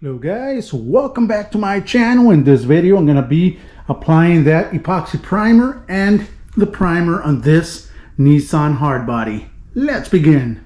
Hello guys, welcome back to my channel. In this video I'm going to be applying that epoxy primer and the primer on this Nissan hardbody. Let's begin.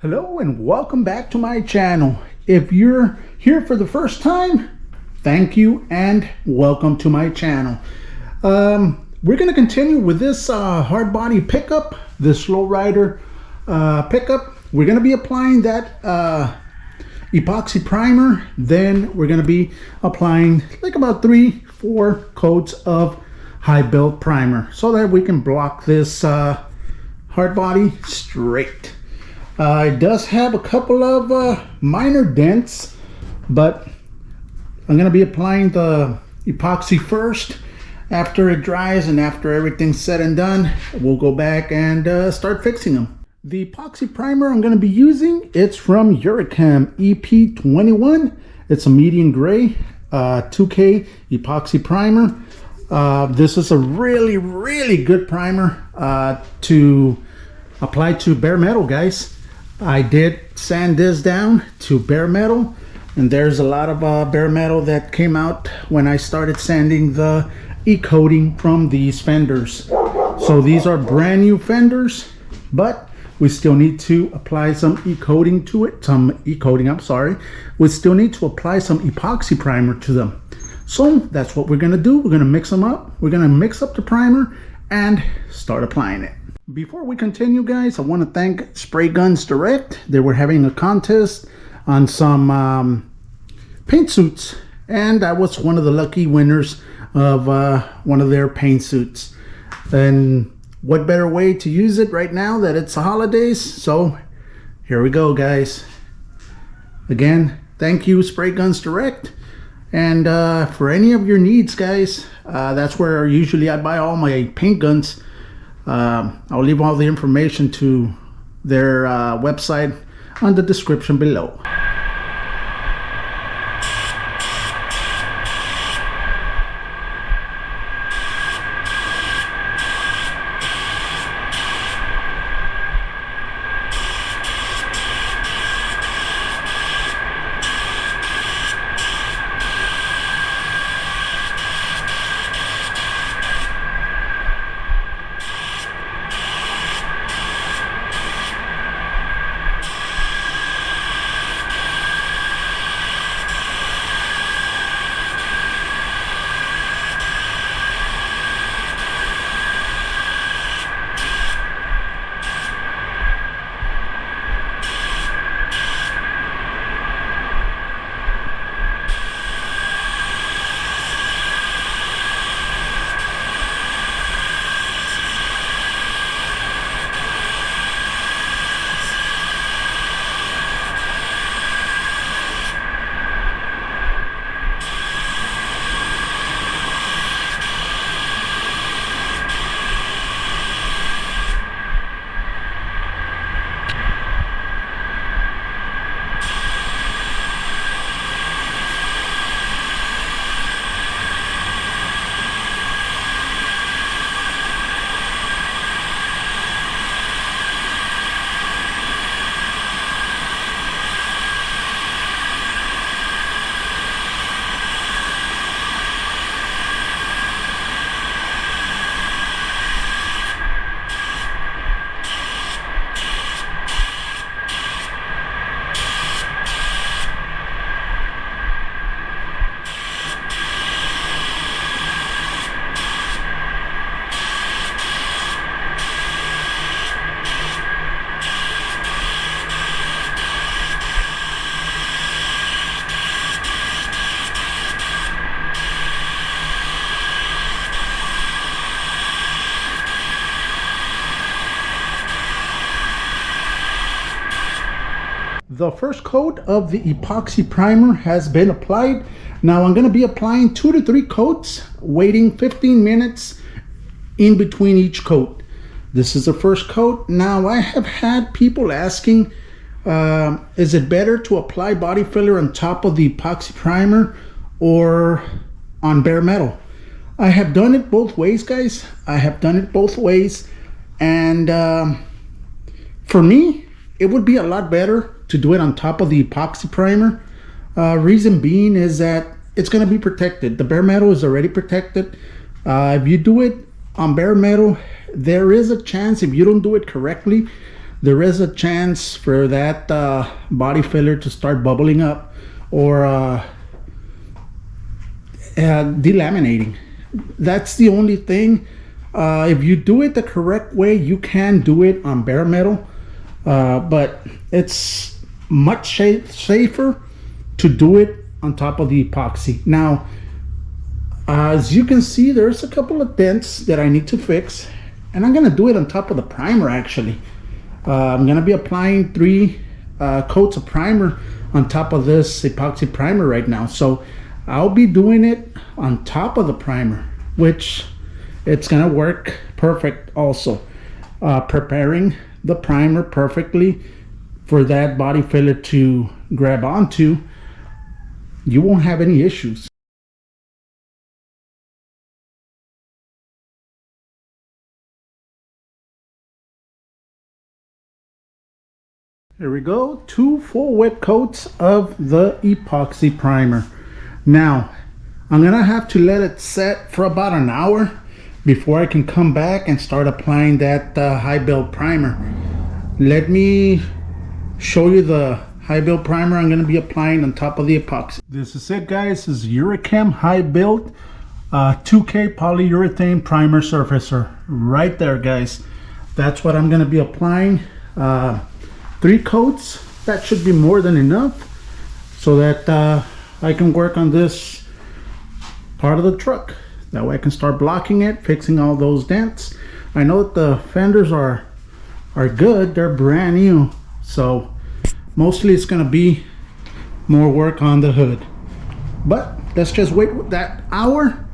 Hello and welcome back to my channel. If you're here for the first time, thank you and welcome to my channel. We're going to continue with this hard body pickup, this slow rider pickup. We're going to be applying that epoxy primer. Then we're going to be applying like about 3-4 coats of high build primer so that we can block this hard body straight. It does have a couple of minor dents, but I'm going to be applying the epoxy first. After it dries and after everything's said and done, we'll go back and start fixing them. The epoxy primer I'm going to be using, it's from Eurochem EP21. It's a medium gray 2K epoxy primer. This is a really good primer to apply to bare metal, guys. I did sand this down to bare metal, and there's a lot of bare metal that came out when I started sanding the e-coating from these fenders. So these are brand new fenders, but we still need to apply some e-coating to it, we still need to apply some epoxy primer to them. So that's what we're going to do. We're going to mix them up. We're going to mix up the primer and start applying it. Before we continue, guys, I want to thank Spray Guns Direct. They were having a contest on some paint suits, and I was one of the lucky winners of one of their paint suits. And what better way to use it right now that it's the holidays? So here we go, guys. Again, thank you, Spray Guns Direct. And for any of your needs, guys, that's where usually I buy all my paint guns. I'll leave all the information to their website on the description below. The first coat of the epoxy primer has been applied. Now I'm going to be applying 2 to 3 coats, waiting 15 minutes in between each coat. This is the first coat. Now I have had people asking, is it better to apply body filler on top of the epoxy primer or on bare metal? I have done it both ways, guys. I have done it both ways, and for me it would be a lot better to do it on top of the epoxy primer. Reason being is that it's going to be protected. The bare metal is already protected. If you do it on bare metal, there is a chance, if you don't do it correctly, there is a chance for that body filler to start bubbling up or delaminating. That's the only thing. If you do it the correct way, you can do it on bare metal, but it's much safer to do it on top of the epoxy. Now, as you can see, there's a couple of dents that I need to fix, and I'm gonna do it on top of the primer. Actually, I'm gonna be applying 3 coats of primer on top of this epoxy primer right now. So I'll be doing it on top of the primer, which it's gonna work perfect also. Preparing the primer perfectly for that body filler to grab onto, you won't have any issues. Here we go, 2 full wet coats of the epoxy primer. Now, I'm gonna have to let it set for about an hour before I can come back and start applying that high build primer. Let me show you the high build primer I'm gonna be applying on top of the epoxy. This is it, guys. This is Urichem high build 2K polyurethane primer surfacer right there, guys. That's what I'm gonna be applying. 3 coats, that should be more than enough so that I can work on this part of the truck. That way I can start blocking it, fixing all those dents. I know that the fenders are good, they're brand new, so mostly it's gonna be more work on the hood. But let's just wait that hour.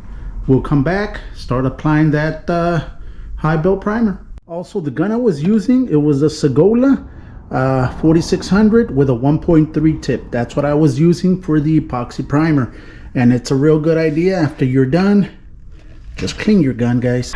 We'll come back, start applying that high build primer. Also, the gun I was using, it was a Segola 4600 with a 1.3 tip. That's what I was using for the epoxy primer, and it's a real good idea. After you're done, just clean your gun, guys.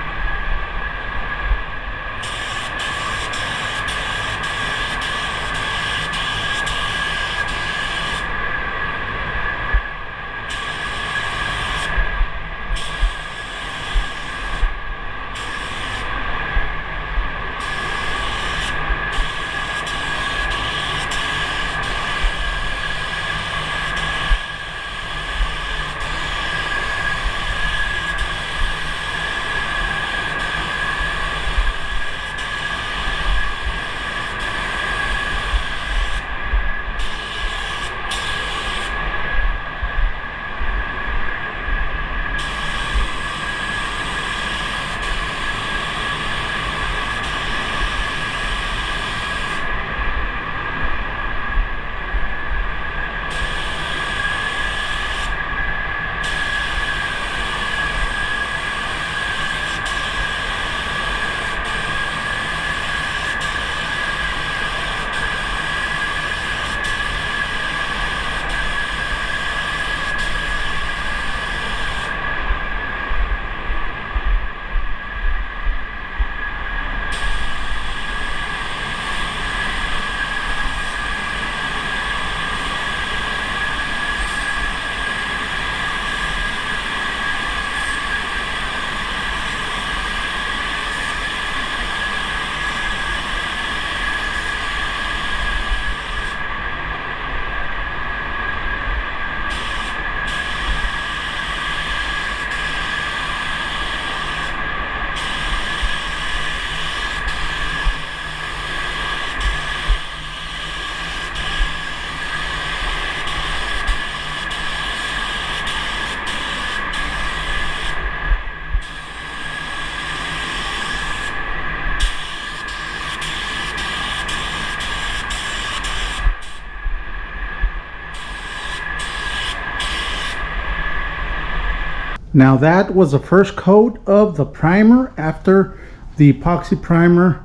Now that was the first coat of the primer after The epoxy primer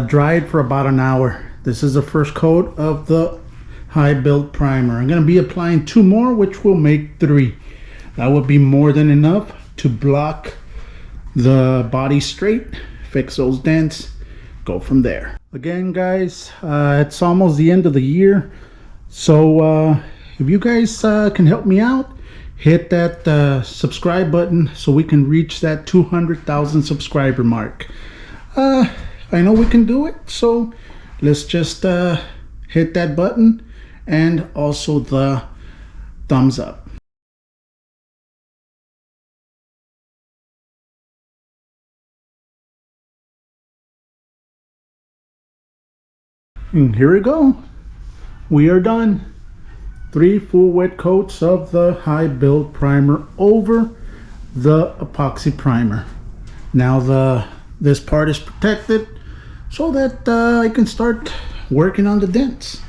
dried for about an hour. This is the first coat of the high build primer. I'm going to be applying 2 more, which will make 3. That would be more than enough to block the body straight, fix those dents, go from there. Again, guys, it's almost the end of the year, so if you guys can help me out, hit that subscribe button so we can reach that 200,000 subscriber mark. I know we can do it, so let's just hit that button and also the thumbs up. And here we go. We are done. 3 full wet coats of the high build primer over the epoxy primer. Now this part is protected so that I can start working on the dents.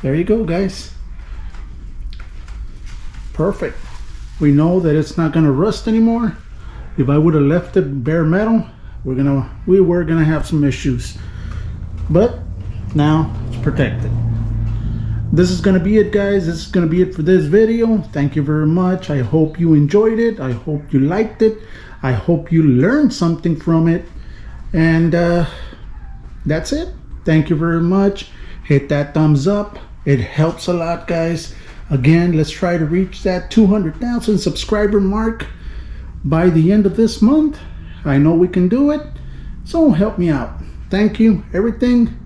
There you go, guys. Perfect. We know that it's not gonna rust anymore. If I would have left it bare metal, we were gonna have some issues. But now it's protected. This is gonna be it, guys. This is gonna be it for this video. Thank you very much. I hope you enjoyed it. I hope you liked it. I hope you learned something from it. And that's it. Thank you very much. Hit that thumbs up. It helps a lot, guys. Again, let's try to reach that 200,000 subscriber mark by the end of this month. I know we can do it, so help me out. Thank you. Everything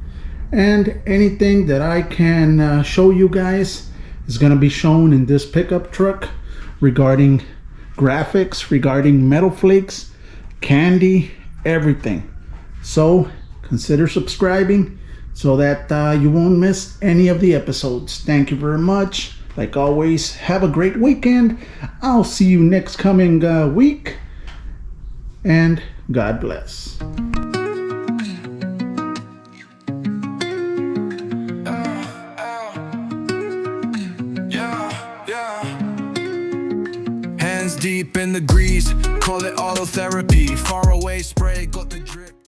and anything that I can show you guys is going to be shown in this pickup truck regarding graphics, regarding metal flakes, candy, everything. So consider subscribing so that you won't miss any of the episodes. Thank you very much. Like always, have a great weekend. I'll see you next coming week, and God bless. Hands deep in the grease, call it auto therapy. Far away spray, got the drip.